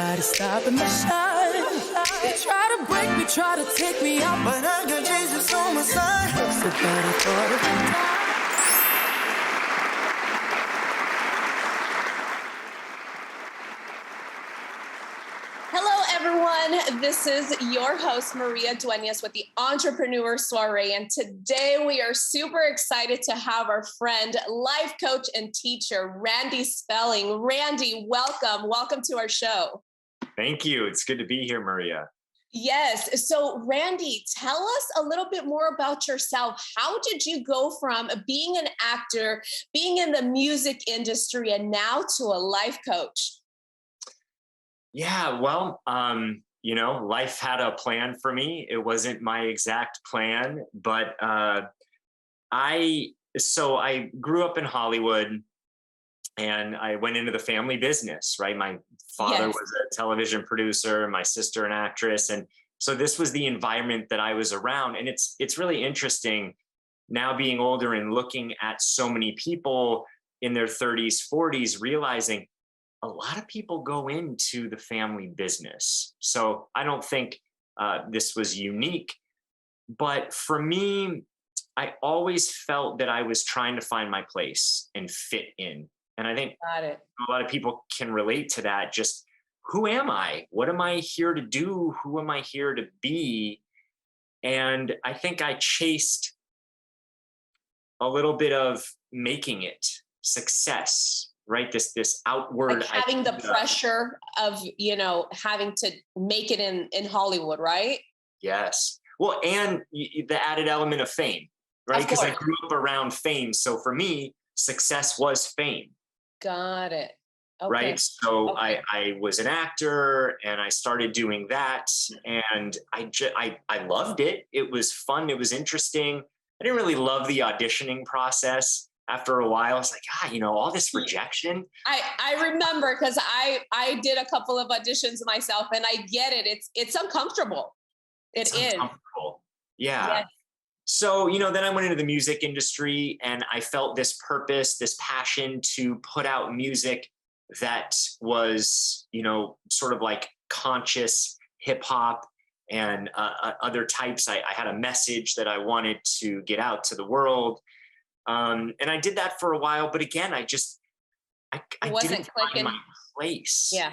try to stop the mission. They try to break me, try to take me out, but I got Jesus on my side. What's the better thought of the Hello, everyone. This is your host, Maria Duenas with the Entrepreneur Soiree. And today we are super excited to have our friend, life coach and teacher, Randy Spelling. Randy, welcome. Welcome to our show. Thank you. It's good to be here, Maria. Yes. So, Randy, tell us a little bit more about yourself. How did you go from being an actor, being in the music industry, and now to a life coach? Yeah, well, life had a plan for me. It wasn't my exact plan, but I grew up in Hollywood and I went into the family business, right? My father was a television producer, my sister an actress. And so this was the environment that I was around. And it's really interesting now being older and looking at so many people in their 30s, 40s, realizing a lot of people go into the family business. So I don't think this was unique, but for me, I always felt that I was trying to find my place and fit in. And I think a lot of people can relate to that. Just who am I? What am I here to do? Who am I here to be? And I think I chased a little bit of making it, success, right? This outward, like having the pressure of, having to make it in Hollywood, right? Yes. Well, and the added element of fame, right? Because I grew up around fame. So for me, success was fame. Got it. Okay. Right. So I was an actor and I started doing that and I loved it. It was fun. It was interesting. I didn't really love the auditioning process. After a while, I was like, all this rejection. I remember because I did a couple of auditions myself and I get it. It's uncomfortable. It's uncomfortable. Yeah. Yes. So, then I went into the music industry and I felt this purpose, this passion to put out music that was, sort of like conscious hip hop and other types. I had a message that I wanted to get out to the world. And I did that for a while, but again, I didn't find my place. Yeah.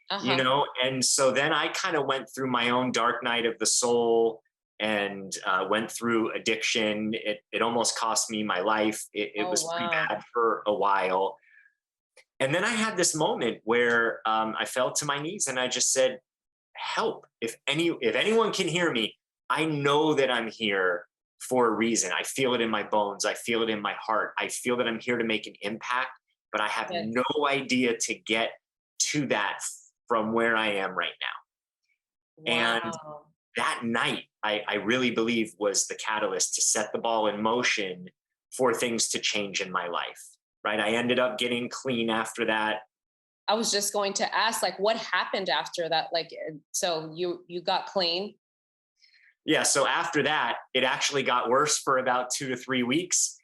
And so then I kind of went through my own dark night of the soul and went through addiction. It almost cost me my life. It was pretty bad for a while. And then I had this moment where I fell to my knees and I just said, help. If anyone can hear me, I know that I'm here for a reason. I feel it in my bones. I feel it in my heart. I feel that I'm here to make an impact, but I have no idea to get to that from where I am right now. Wow. And that night, I really believe was the catalyst to set the ball in motion for things to change in my life, right? I ended up getting clean after that. I was just going to ask, what happened after that? So you got clean? Yeah. So after that, it actually got worse for about 2 to 3 weeks.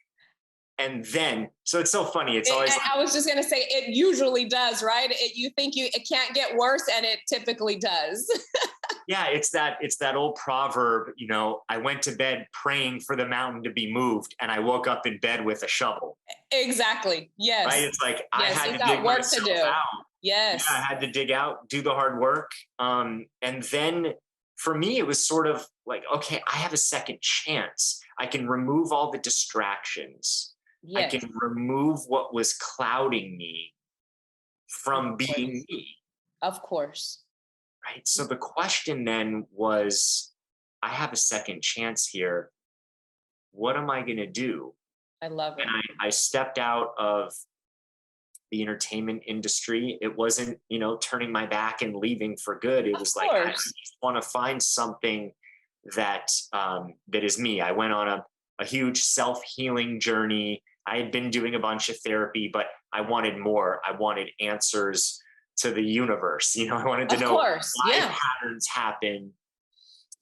And then, so it's so funny. It's always. I was just going to say, it usually does, right? You think it can't get worse, and it typically does. Yeah, it's that old proverb, I went to bed praying for the mountain to be moved, and I woke up in bed with a shovel. Exactly. Yes. Right. It's like I had to dig work myself to do. out. Yes. Yeah, I had to dig out, do the hard work. And then for me, it was sort of like, okay, I have a second chance. I can remove all the distractions. Yes. I can remove what was clouding me from being me. Of course. Right. So the question then was, I have a second chance here. What am I going to do? I love it. And I stepped out of the entertainment industry. It wasn't, turning my back and leaving for good. It was like, I just want to find something that is me. I went on a huge self-healing journey. I had been doing a bunch of therapy, but I wanted more. I wanted answers to the universe. I wanted to know why patterns happen.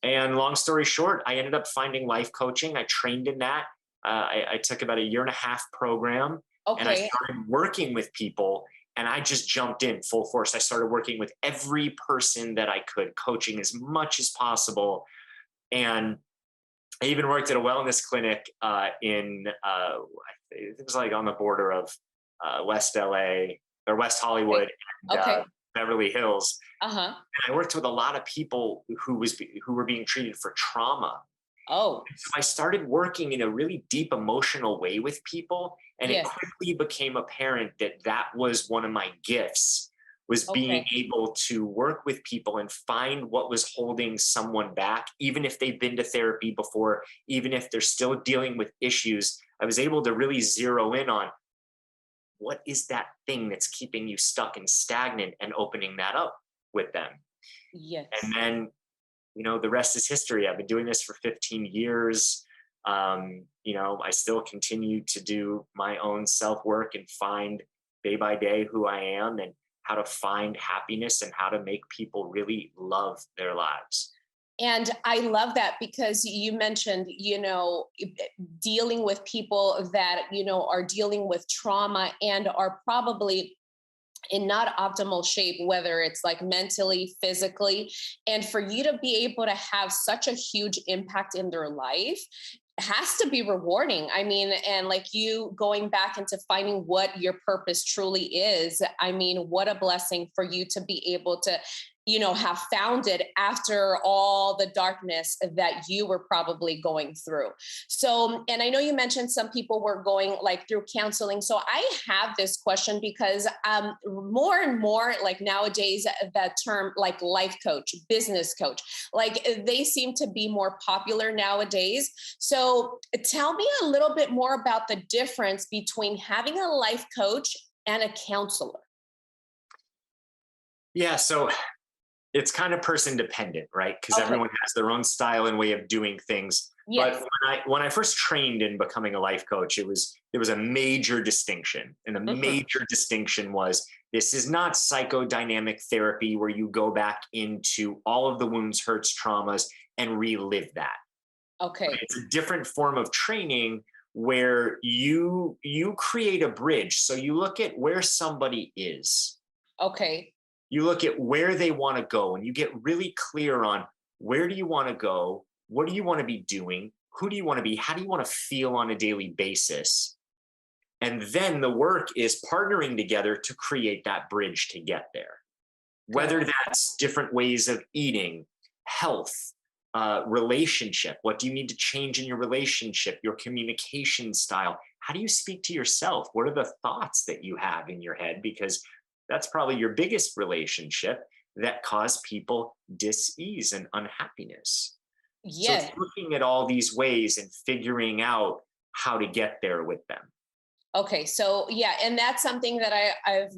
And long story short, I ended up finding life coaching. I trained in that. I took about a 1.5 year program, and I started working with people And I just jumped in full force. I started working with every person that I could, coaching as much as possible. And I even worked at a wellness clinic it was like on the border of West LA or West Hollywood and Okay. Beverly Hills. Uh-huh. And I worked with a lot of people who were being treated for trauma. Oh, So I started working in a really deep emotional way with people, and it yes. quickly became apparent that that was one of my gifts, was being Okay. able to work with people and find what was holding someone back, even if they've been to therapy before, even if they're still dealing with issues. I was able to really zero in on what is that thing that's keeping you stuck and stagnant, and opening that up with them. Yes. And then, the rest is history. I've been doing this for 15 years. I still continue to do my own self work and find day by day who I am and how to find happiness and how to make people really love their lives. And I love that because you mentioned, dealing with people that, are dealing with trauma and are probably in not optimal shape, whether it's like mentally, physically, and for you to be able to have such a huge impact in their life has to be rewarding. I mean, and like you going back into finding what your purpose truly is. I mean, what a blessing for you to be able to have found it after all the darkness that you were probably going through. So, and I know you mentioned some people were going like through counseling. So I have this question because more and more like nowadays, that term like life coach, business coach, like they seem to be more popular nowadays. So tell me a little bit more about the difference between having a life coach and a counselor. Yeah. So it's kind of person dependent, right? Because Okay. everyone has their own style and way of doing things. But Yes. when I first trained in becoming a life coach, there was a major distinction. And the Mhm. major distinction was, this is not psychodynamic therapy where you go back into all of the wounds, hurts, traumas, and relive that. Okay. It's a different form of training where you create a bridge. So you look at where somebody is, Okay. you look at where they want to go, and you get really clear on, where do you want to go? What do you want to be doing? Who do you want to be? How do you want to feel on a daily basis? And then the work is partnering together to create that bridge to get there. Whether Good. that's different ways of eating, health, relationship. What do you need to change in your relationship, your communication style? How do you speak to yourself? What are the thoughts that you have in your head? Because that's probably your biggest relationship that cause people dis-ease and unhappiness. So it's Yes. looking at all these ways and figuring out how to get there with them. Okay, so yeah, and that's something that I've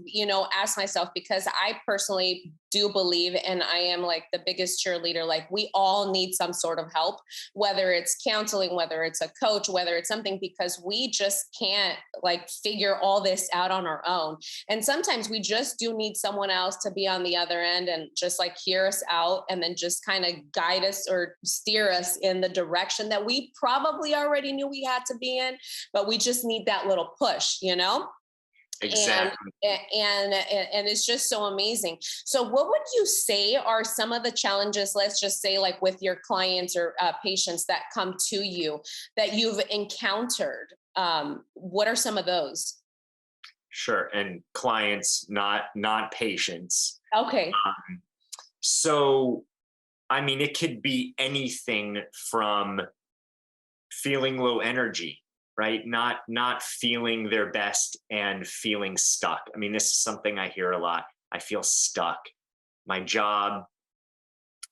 asked myself because I personally do believe, and I am like the biggest cheerleader. Like we all need some sort of help, whether it's counseling, whether it's a coach, whether it's something, because we just can't like figure all this out on our own. And sometimes we just do need someone else to be on the other end and just like hear us out, and then just kind of guide us or steer us in the direction that we probably already knew we had to be in, but we just need that little push, and Exactly. and it's just so amazing. So what would you say are some of the challenges, let's just say like with your clients or patients that come to you that you've encountered? What are some of those? Sure. And clients, not patients. Okay. So, I mean, it could be anything from feeling low energy, right? Not feeling their best and feeling stuck. I mean, this is something I hear a lot. I feel stuck. My job,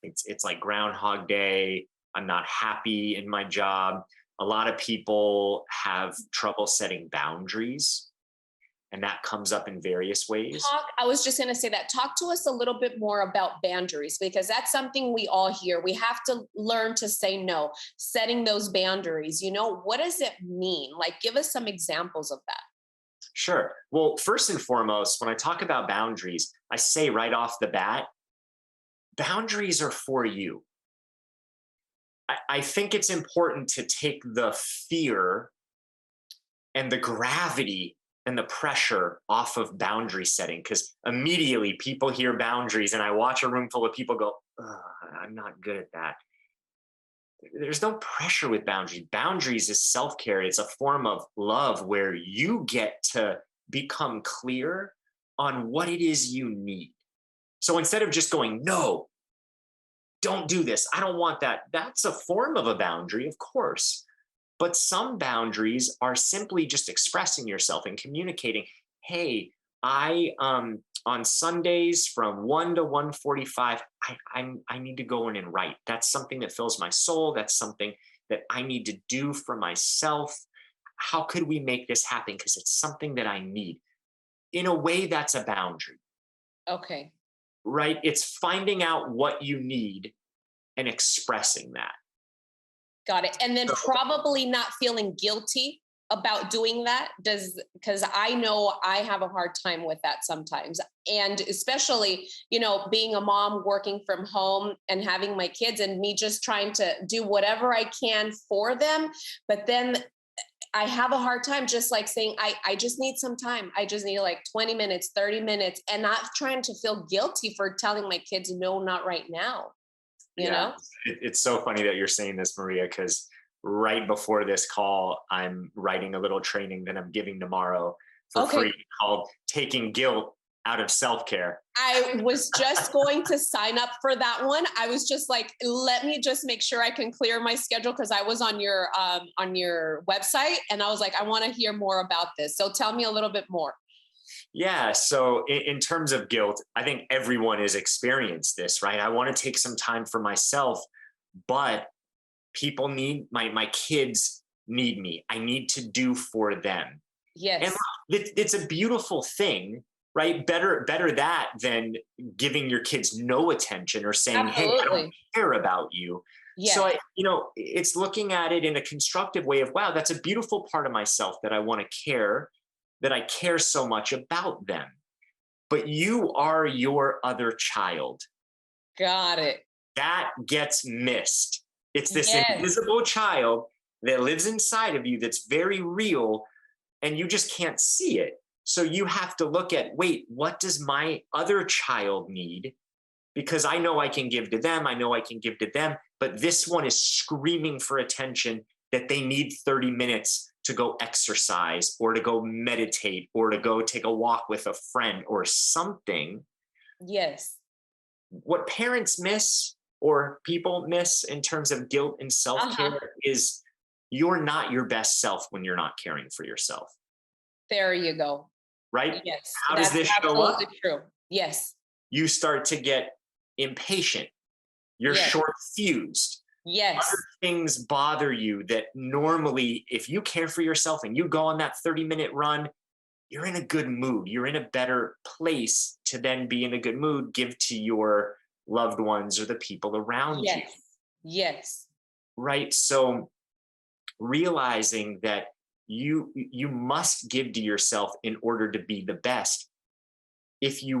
it's like Groundhog Day. I'm not happy in my job. A lot of people have trouble setting boundaries, and that comes up in various ways. I was just going to say that. Talk to us a little bit more about boundaries, because that's something we all hear. We have to learn to say no, setting those boundaries. What does it mean? Like, give us some examples of that. Sure. Well, first and foremost, when I talk about boundaries, I say right off the bat, boundaries are for you. I think it's important to take the fear and the gravity and the pressure off of boundary setting. Because immediately people hear boundaries and I watch a room full of people go, I'm not good at that. There's no pressure with boundaries. Boundaries is self-care. It's a form of love where you get to become clear on what it is you need. So instead of just going, no, don't do this, I don't want that, that's a form of a boundary, of course. But some boundaries are simply just expressing yourself and communicating, hey, I on Sundays from 1 to 1:45, I need to go in and write. That's something that fills my soul. That's something that I need to do for myself. How could we make this happen? Because it's something that I need. In a way, that's a boundary. Okay. Right? It's finding out what you need and expressing that. Got it. And then probably not feeling guilty about doing that, because I know I have a hard time with that sometimes. And especially, being a mom working from home and having my kids and me just trying to do whatever I can for them. But then I have a hard time just like saying, I just need some time. I just need like 20 minutes, 30 minutes, and not trying to feel guilty for telling my kids, no, not right now. You know? It's so funny that you're saying this, Maria, because right before this call, I'm writing a little training that I'm giving tomorrow for free called Taking Guilt Out of Self-Care. I was just going to sign up for that one. I was just like, let me just make sure I can clear my schedule, because I was on your website and I was like, I want to hear more about this. So tell me a little bit more. Yeah. So in terms of guilt, I think everyone has experienced this, right? I want to take some time for myself, but people need my kids need me. I need to do for them. Yes. And it's a beautiful thing, right? Better that than giving your kids no attention or saying, Absolutely. hey, I don't care about you. Yes. So it's looking at it in a constructive way of, wow, that's a beautiful part of myself that I want to care, that I care so much about them. But you are your other child. Got it. That gets missed. It's this Yes. invisible child that lives inside of you that's very real, and you just can't see it. So you have to look at, wait, what does my other child need? Because I know I can give to them. I know I can give to them. But this one is screaming for attention that they need 30 minutes to go exercise or to go meditate or to go take a walk with a friend or something. Yes. What parents miss or people miss in terms of guilt and self-care is you're not your best self when you're not caring for yourself. There you go. Right? Yes. How does this show up? Absolutely true. Yes. You start to get impatient. You're short-fused. Yes. Other things bother you that normally, if you care for yourself and you go on that 30-minute run, you're in a good mood. You're in a better place to then be in a good mood, give to your loved ones or the people around you. Yes. Right? So realizing that you must give to yourself in order to be the best. If you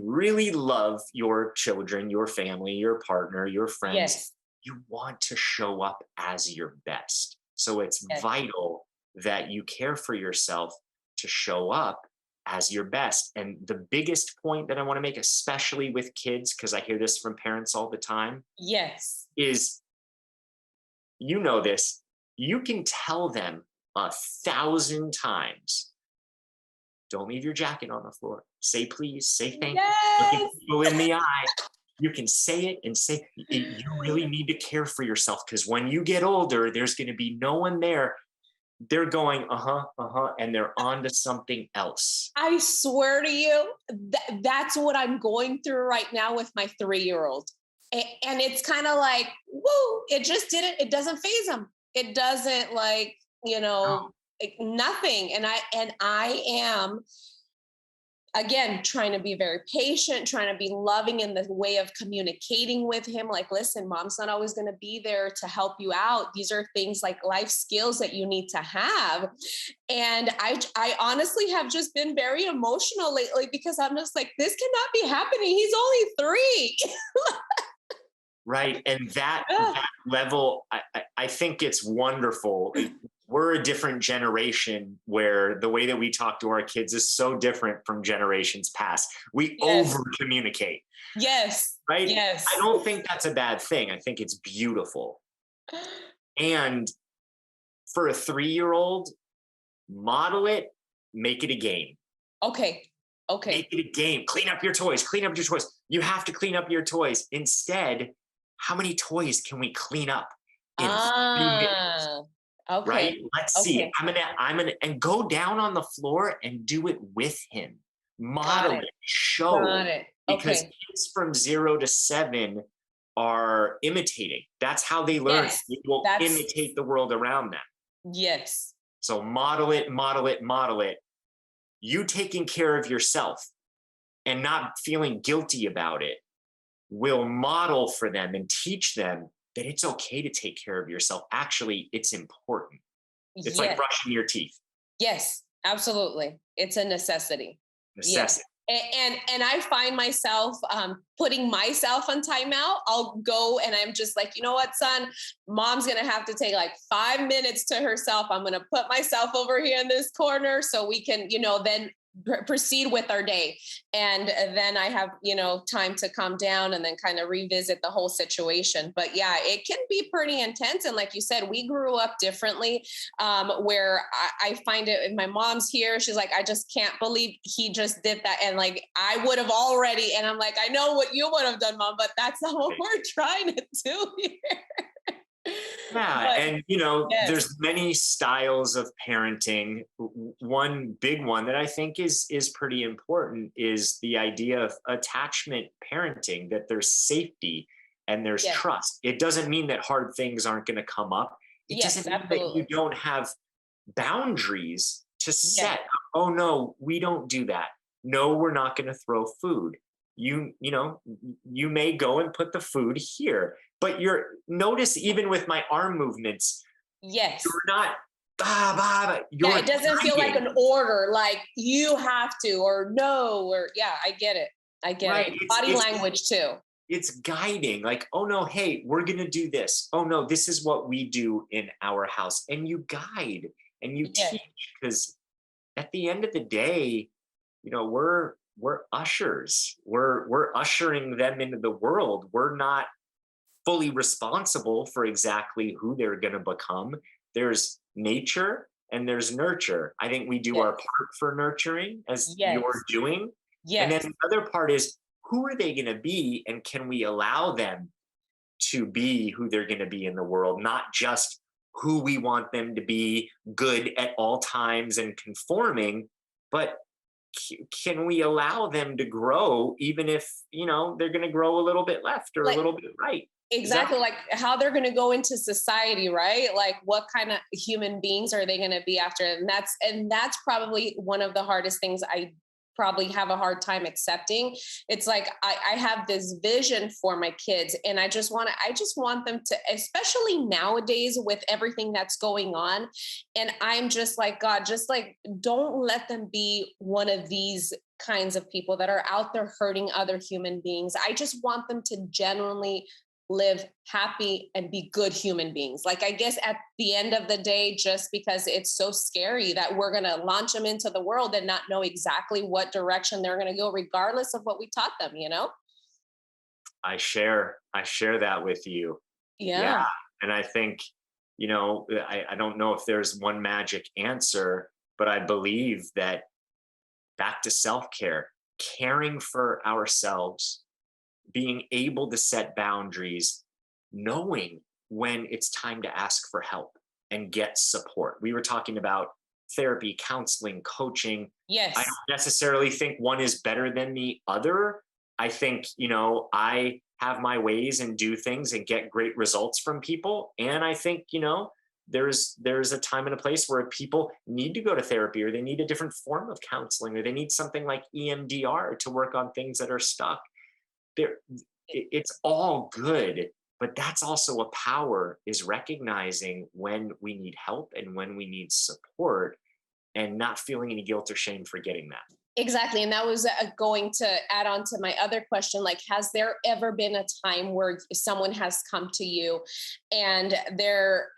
really love your children, your family, your partner, your friends, you want to show up as your best. So it's vital that you care for yourself to show up as your best. And the biggest point that I want to make, especially with kids, because I hear this from parents all the time, is, this, you can tell them 1,000 times, don't leave your jacket on the floor. Say please, say thank you. Look at people in the eye. You can say it and say, you really need to care for yourself, because when you get older, there's going to be no one there. They're going, and they're on to something else. I swear to you, that's what I'm going through right now with my 3-year-old. And it's kind of like, woo, it doesn't faze him. It doesn't nothing. And I am, again, trying to be very patient, trying to be loving in the way of communicating with him. Like, listen, mom's not always going to be there to help you out. These are things like life skills that you need to have. And I honestly have just been very emotional lately, because I'm just like, this cannot be happening. He's only 3. Right. And that level, I think it's wonderful. we're a different generation where the way that we talk to our kids is so different from generations past. We Yes. over communicate, Yes. right? Yes. I don't think that's a bad thing. I think it's beautiful. And for a 3-year-old, model it, make it a game. Okay. Okay. Make it a game. Clean up your toys. Clean up your toys. You have to clean up your toys. Instead, how many toys can we clean up in 3 minutes? Right? Okay. Let's see. Okay. I'm gonna, and go down on the floor and do it with him. Got Model it. it, show, Got it. because Okay. kids from 0 to 7 are imitating. That's how they learn. Yes. They will That's imitate the world around them. yes. So model it, model it, model it. You taking care of yourself and not feeling guilty about it will model for them and teach them that it's okay to take care of yourself. Actually, it's important. It's like Yes. brushing your teeth. Yes. Absolutely. It's a necessity. Yes. Necessity. And I find myself putting myself on timeout. I'll go and I'm just like, you know what, son, mom's going to have to take like 5 minutes to herself. I'm going to put myself over here in this corner so we can, then proceed with our day. And then I have, time to calm down and then kind of revisit the whole situation. But yeah, it can be pretty intense. And like you said, we grew up differently, where I find it, if my mom's here, she's like, I just can't believe he just did that. And like, I would have already, and I'm like, I know what you would have done, mom, but that's not what we're trying to do here. Yeah, But, and yes. there's many styles of parenting. One big one that I think is pretty important is the idea of attachment parenting, that there's safety and there's Yes. trust. It doesn't mean that hard things aren't going to come up. It Yes, doesn't mean that absolutely. you don't have boundaries to Yes. set. Oh no, we don't do that. No, we're not going to throw food. You may go and put the food here, but notice even with my arm movements, Yes. you're not you're Yeah, it doesn't feel like guiding. an order, like you have to, or no, or yeah, I get it. I get Right. it. Body language too. It's guiding, like, oh no, hey, we're gonna do this. Oh no, this is what we do in our house. And you guide and you Yes. teach, because at the end of the day, we're ushers. We're ushering them into the world. We're not fully responsible for exactly who they're going to become. There's nature and there's nurture. I think we do our Yes. part for nurturing, as Yes. you're doing. And Yes. then the other part is, who are they going to be, and can we allow them to be who they're going to be in the world, not just who we want them to be, good at all times and conforming, but can we allow them to grow, even if they're going to grow a little bit left or a Like, little bit right. exactly, like how they're going to go into society, right? Like what kind of human beings are they going to be after? And that's probably one of the hardest things I probably have a hard time accepting. It's like I have this vision for my kids, and I just want them to, especially nowadays with everything that's going on. And I'm just like, God, just like, don't let them be one of these kinds of people that are out there hurting other human beings. I just want them to genuinely live happy and be good human beings. Like, I guess at the end of the day, just because it's so scary that we're going to launch them into the world and not know exactly what direction they're going to go, regardless of what we taught them, I share that with you. Yeah. And I think, I don't know if there's one magic answer, but I believe that back to self-care, caring for ourselves, being able to set boundaries, knowing when it's time to ask for help and get support. We were talking about therapy, counseling, coaching. Yes. I don't necessarily think one is better than the other. I think, I have my ways and do things and get great results from people. And I think, there's a time and a place where people need to go to therapy, or they need a different form of counseling, or they need something like EMDR to work on things that are stuck. It's all good, but that's also a power, is recognizing when we need help and when we need support, and not feeling any guilt or shame for getting that. Exactly. And that was going to add on to my other question. Like, has there ever been a time where someone has come to you and they're,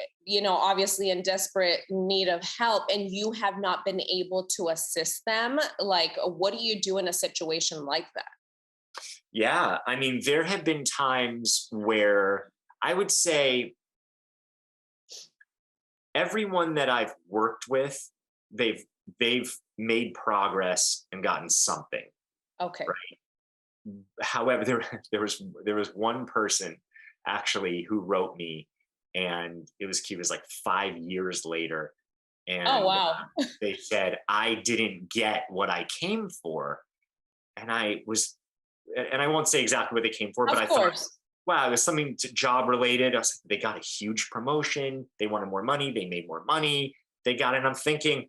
obviously in desperate need of help and you have not been able to assist them? Like, what do you do in a situation like that? Yeah. I mean, there have been times where I would say everyone that I've worked with, they've they've made progress and gotten something. Okay. However, there was one person actually who wrote me, and it was like 5 years later, Oh, and wow. they said I didn't get what I came for, and I won't say exactly what they came for, but Of I thought, course. wow, it was something job related. I was like, they got a huge promotion, they wanted more money, they made more money, they got it. And I'm thinking,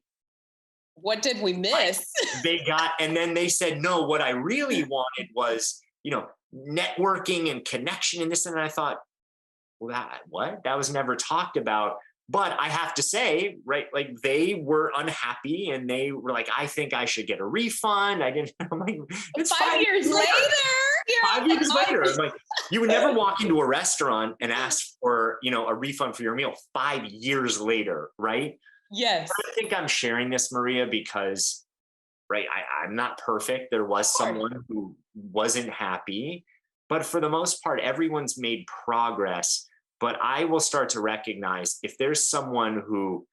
What did we miss? and then they said, no, what I really wanted was, networking and connection and this. And I thought, well, that was never talked about. But I have to say, right, like they were unhappy and they were like, I think I should get a refund. I didn't, I'm like, it's 5 years later. Five You're years later, I'm like, you would never walk into a restaurant and ask for, a refund for your meal 5 years later, right? Yes. I think I'm sharing this, Maria, because right, I'm not perfect. There was someone who wasn't happy, but for the most part, everyone's made progress. But I will start to recognize if there's someone who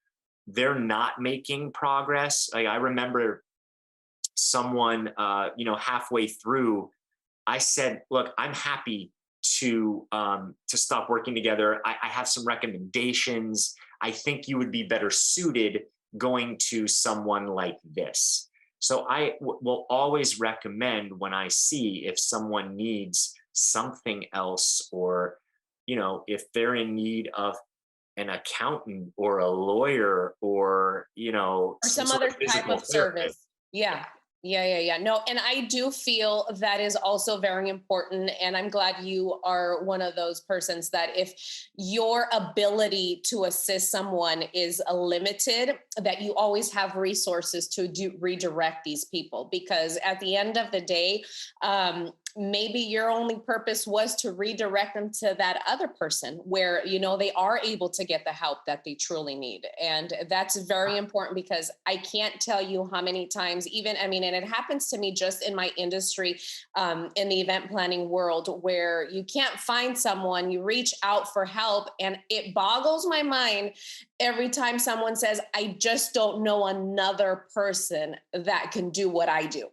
they're not making progress. Like I remember someone, halfway through, I said, "Look, I'm happy to stop working together. I have some recommendations. I think you would be better suited going to someone like this." So will always recommend when I see if someone needs something else, or if they're in need of an accountant or a lawyer, or Or some some sort other of type physical of therapist. service. Yeah. Yeah. No, and I do feel that is also very important. And I'm glad you are one of those persons that if your ability to assist someone is limited, that you always have resources to redirect these people. Because at the end of the day, maybe your only purpose was to redirect them to that other person where they are able to get the help that they truly need. And that's very important, because I can't tell you how many times, and it happens to me just in my industry, in the event planning world, where you can't find someone, you reach out for help, and it boggles my mind every time someone says, I just don't know another person that can do what I do.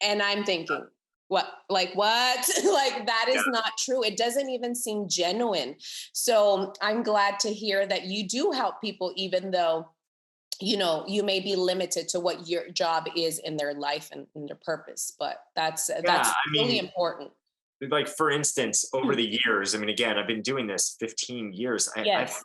And I'm thinking, what? Like that is not true. It doesn't even seem genuine. So I'm glad to hear that you do help people, even though, you may be limited to what your job is in their life and their purpose, but that's Yeah, I really mean, important. like for instance, over the years, I mean, again, I've been doing this 15 years. I've Yes.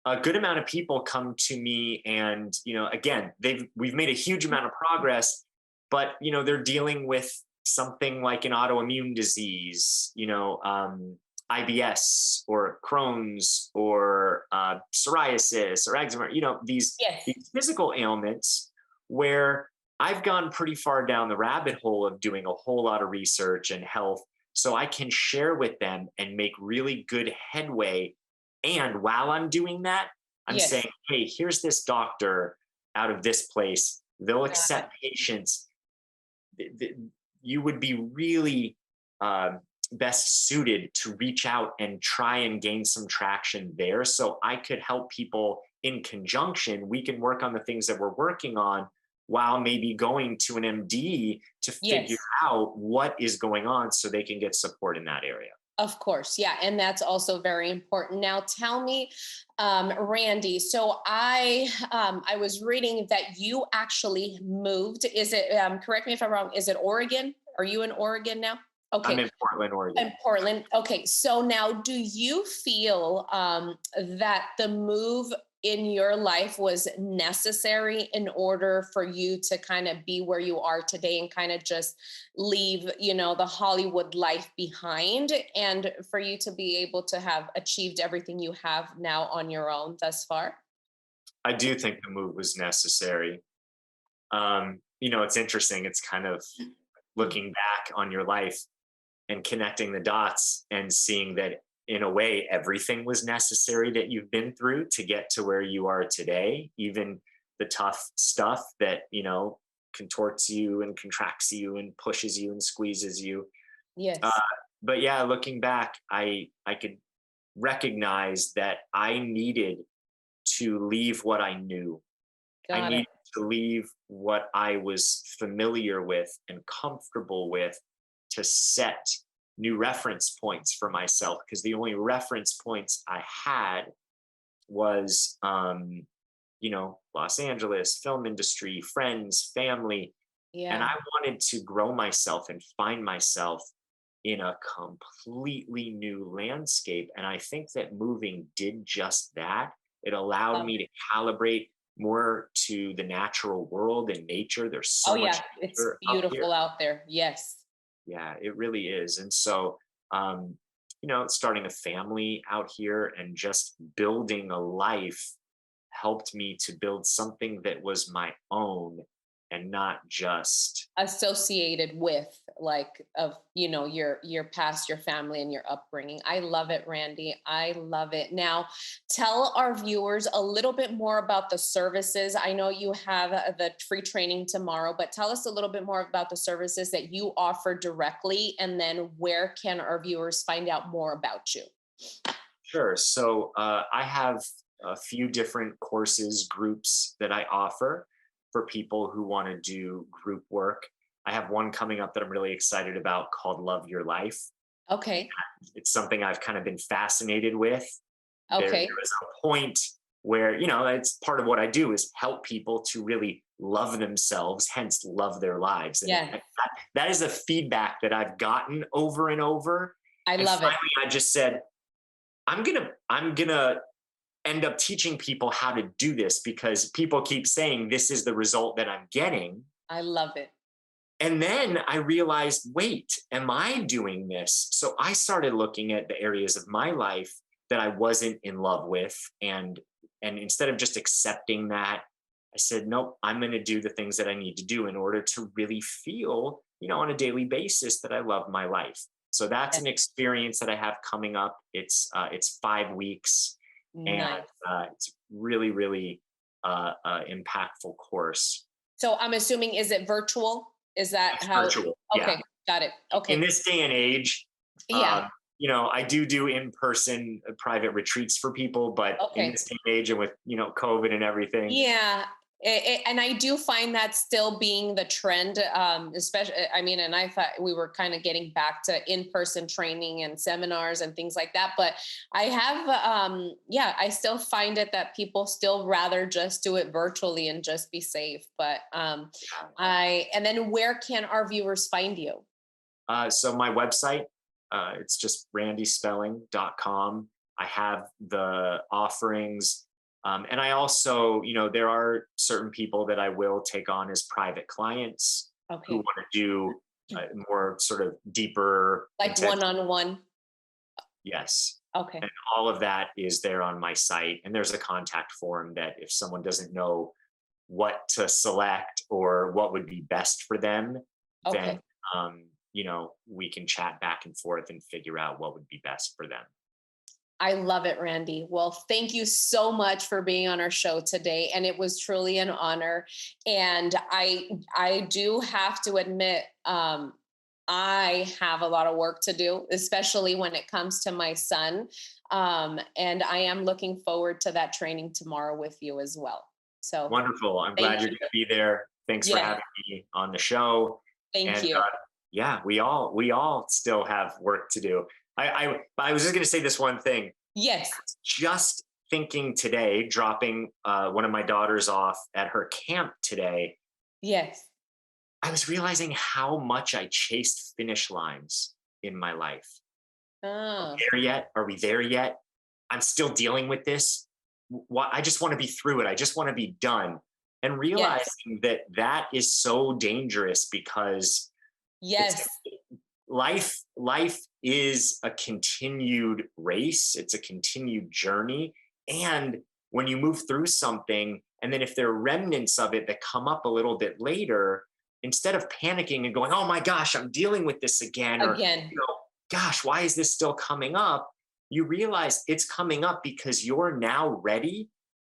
a good amount of people come to me, and again, we've made a huge amount of progress, but they're dealing with something like an autoimmune disease, IBS or Crohn's or psoriasis or eczema, Yes. these physical ailments where I've gone pretty far down the rabbit hole of doing a whole lot of research and health, so I can share with them and make really good headway. And while I'm doing that, I'm Yes. saying, hey, here's this doctor out of this place. They'll Got it. accept patients. You would be really best suited to reach out and try and gain some traction there. So I could help people in conjunction. We can work on the things that we're working on while maybe going to an MD to figure Yes. out what is going on so they can get support in that area. Of course. Yeah. And that's also very important. Now tell me, Randy, so I was reading that you actually moved. Is it, correct me if I'm wrong, is it Oregon? Are you in Oregon now? I'm Okay. in Portland, Oregon. In Portland. Okay. So now do you feel that the move in your life was necessary in order for you to kind of be where you are today and kind of just leave, the Hollywood life behind, and for you to be able to have achieved everything you have now on your own thus far? I do think the move was necessary. it's interesting. It's kind of looking back on your life and connecting the dots and seeing that in a way, everything was necessary that you've been through to get to where you are today, even the tough stuff that, contorts you and contracts you and pushes you and squeezes you. Yes. Uh, but yeah, looking back, I could recognize that I needed to leave what I knew. I Got needed it. to leave what I was familiar with and comfortable with to set new reference points for myself, because the only reference points I had was Los Angeles, film industry, friends, family. And Yeah. I wanted to grow myself and find myself in a completely new landscape. And I think that moving did just that. It allowed Love me it. to calibrate more to the natural world and nature. There's Oh so much yeah, it's nature up here. beautiful out there. Yes. Yeah, it really is. And so, starting a family out here and just building a life helped me to build something that was my own and not just. Associated with, like, of your past, your family, and your upbringing. I love it, Randy. I love it. Now tell our viewers a little bit more about the services. I know you have the free training tomorrow, but tell us a little bit more about the services that you offer directly, and then where can our viewers find out more about you? Sure. So I have a few different courses, groups that I offer for people who want to do group work. I have one coming up that I'm really excited about called Love Your Life. Okay. It's something I've kind of been fascinated with. There Okay. was a point where, it's part of what I do is help people to really love themselves, hence love their lives. And Yeah, that is a feedback that I've gotten over and over. I And love it. finally, I just said, I'm gonna end up teaching people how to do this because people keep saying this is the result that I'm getting. I love it. And then I realized, wait, am I doing this? So I started looking at the areas of my life that I wasn't in love with. And instead of just accepting that, I said, nope, I'm going to do the things that I need to do in order to really feel, on a daily basis that I love my life. So that's Yeah. an experience that I have coming up. It's 5 weeks, and Nice. it's really, really impactful course. So I'm assuming, is it virtual? Is that It's how? virtual. Yeah. Okay, got it. In Okay. this day and age, Yeah. I do in-person private retreats for people, but in Okay. this day and age and with, COVID and everything. Yeah. And I do find that still being the trend, especially, I mean, and I thought we were kind of getting back to in-person training and seminars and things like that. But I have, I still find it that people still rather just do it virtually and just be safe. But and then where can our viewers find you? So my website, it's just randyspelling.com. I have the offerings. And I also, there are certain people that I will take on as private clients who Okay. want to do more sort of deeper, Like intense. one-on-one. Yes. Okay. And all of that is there on my site. And there's a contact form that if someone doesn't know what to select or what would be best for them, Okay. then, we can chat back and forth and figure out what would be best for them. I love it, Randy. Well, thank you so much for being on our show today. And it was truly an honor. And I do have to admit, I have a lot of work to do, especially when it comes to my son. And I am looking forward to that training tomorrow with you as well. So Wonderful. I'm thank glad you're you. going to be there. Thanks for Yes, having me on the show. thank And you. yeah, we all still have work to do. I was just going to say this one thing. Yes. Just thinking today, dropping one of my daughters off at her camp today, Yes. I was realizing how much I chased finish lines in my life. Oh, There yet? Are we there yet? I'm still dealing with this. I just want to be through it. I just want to be done. And yes. realizing that is so dangerous because it's Yes. life is a continued race. It's a continued journey. And when you move through something, and then if there are remnants of it that come up a little bit later, instead of panicking and going, oh my gosh, I'm dealing with this again, or, gosh, why is this still coming up? You realize it's coming up because you're now ready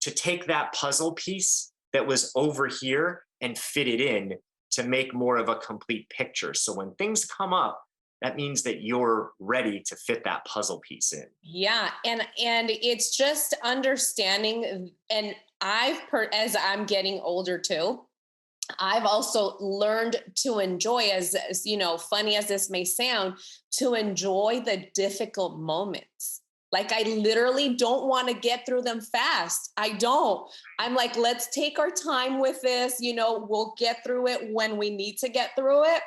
to take that puzzle piece that was over here and fit it in to make more of a complete picture. So when things come up, that means that you're ready to fit that puzzle piece in. Yeah. And it's just understanding. And as I'm getting older too, I've also learned to enjoy, as funny as this may sound, to enjoy the difficult moments. Like, I literally don't want to get through them fast. I don't. I'm like, let's take our time with this. We'll get through it when we need to get through it.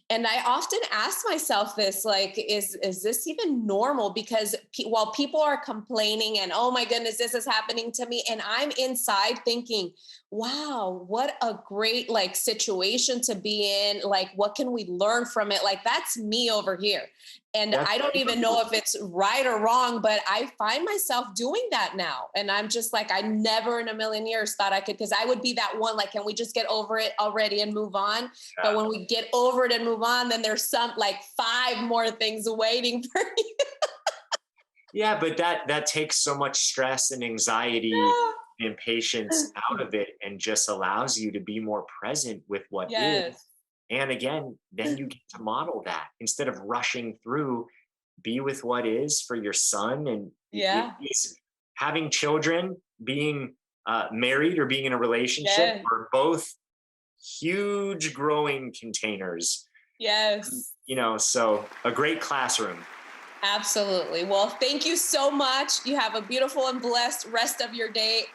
And I often ask myself this, like, is this even normal? Because while people are complaining and, oh my goodness, this is happening to me, and I'm inside thinking, wow, what a great situation to be in. Like, what can we learn from it? Like, that's me over here. And I don't even know if it's right or wrong, but I find myself doing that now. And I'm just like, I never in a million years thought I could, because I would be that one, like, can we just get over it already and move on? Yeah. But when we get over it and move on, then there's some 5 more things waiting for you. Yeah, but that takes so much stress and anxiety and patience out of it, and just allows you to be more present with what is. And again, then you get to model that instead of rushing through. Be with what is for your son. And having children, being married, or being in a relationship are both huge growing containers. Yes. So a great classroom. Absolutely. Well, thank you so much. You have a beautiful and blessed rest of your day.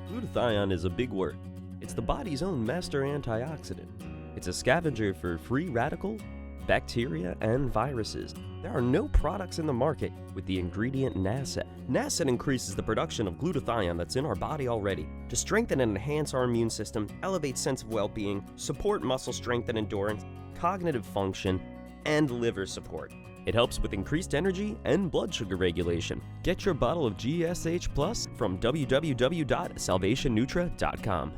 Glutathione is a big word. It's the body's own master antioxidant. It's a scavenger for free radical, bacteria, and viruses. There are no products in the market with the ingredient NASET. NASET increases the production of glutathione that's in our body already to strengthen and enhance our immune system, elevate sense of well-being, support muscle strength and endurance, cognitive function, and liver support. It helps with increased energy and blood sugar regulation. Get your bottle of GSH Plus from www.salvationnutra.com.